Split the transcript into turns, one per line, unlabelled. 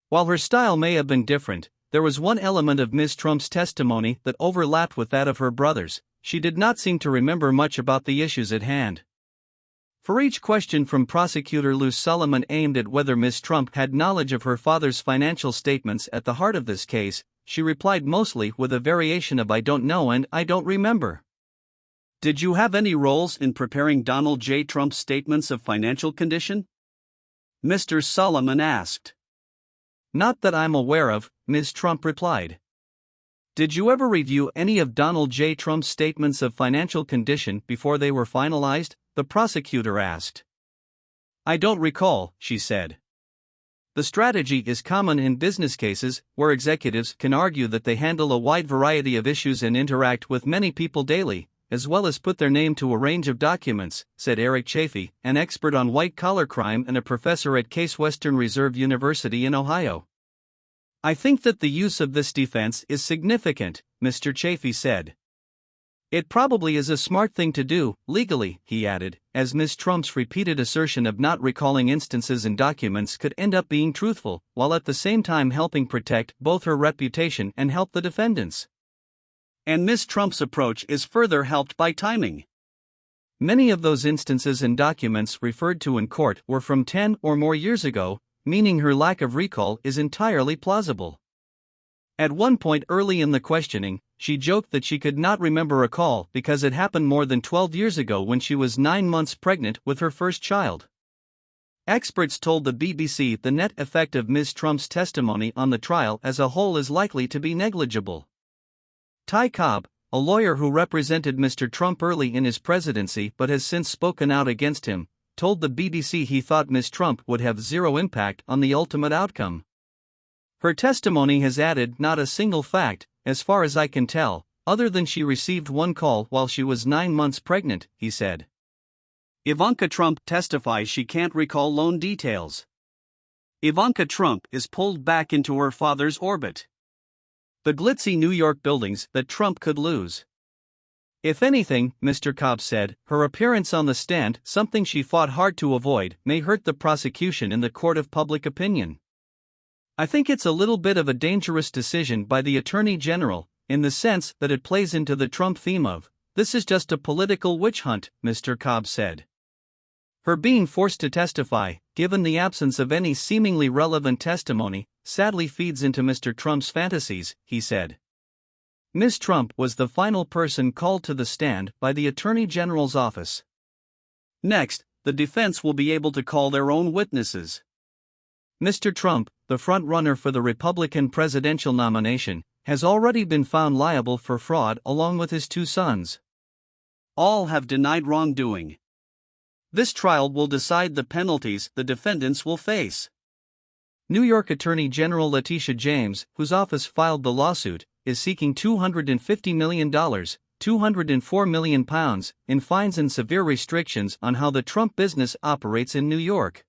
While her style may have been different, there was one element of Ms. Trump's testimony that overlapped with that of her brothers: she did not seem to remember much about the issues at hand. For each question from prosecutor Lou Solomon aimed at whether Ms. Trump had knowledge of her father's financial statements at the heart of this case, she replied mostly with a variation of "I don't know" and "I don't remember."
Did you have any roles in preparing Donald J. Trump's statements of financial condition? Mr. Solomon asked.
Not that I'm aware of, Ms. Trump replied. Did you ever review any of Donald J. Trump's statements of financial condition before they were finalized? The prosecutor asked. I don't recall, she said. The strategy is common in business cases, where executives can argue that they handle a wide variety of issues and interact with many people daily, as well as put their name to a range of documents, said Eric Chafee, an expert on white-collar crime and a professor at Case Western Reserve University in Ohio. I think that the use of this defense is significant, Mr. Chafee said. It probably is a smart thing to do, legally, he added, as Ms. Trump's repeated assertion of not recalling instances in documents could end up being truthful, while at the same time helping protect both her reputation and help the defendants.
And Ms. Trump's approach is further helped by timing.
Many of those instances and documents referred to in court were from 10 or more years ago, meaning her lack of recall is entirely plausible. At one point early in the questioning, she joked that she could not remember a call because it happened more than 12 years ago when she was 9 months pregnant with her first child. Experts told the BBC the net effect of Ms. Trump's testimony on the trial as a whole is likely to be negligible. Ty Cobb, a lawyer who represented Mr. Trump early in his presidency but has since spoken out against him, told the BBC he thought Ms. Trump would have zero impact on the ultimate outcome. Her testimony has added not a single fact, as far as I can tell, other than she received one call while she was 9 months pregnant, he said.
Ivanka Trump testifies she can't recall loan details. Ivanka Trump is pulled back into her father's orbit. The glitzy New York buildings that Trump could lose. If anything, Mr. Cobb said, her appearance on the stand, something she fought hard to avoid, may hurt the prosecution in the court of public opinion. I think it's a little bit of a dangerous decision by the Attorney General, in the sense that it plays into the Trump theme of, this is just a political witch hunt, Mr. Cobb said. Her being forced to testify, given the absence of any seemingly relevant testimony, sadly feeds into Mr. Trump's fantasies, he said. Ms. Trump was the final person called to the stand by the Attorney General's office. Next, the defense will be able to call their own witnesses.
Mr. Trump, the front-runner for the Republican presidential nomination, has already been found liable for fraud along with his 2 sons.
All have denied wrongdoing. This trial will decide the penalties the defendants will face.
New York Attorney General Letitia James, whose office filed the lawsuit, is seeking $250 million, £204 million, in fines and severe restrictions on how the Trump business operates in New York.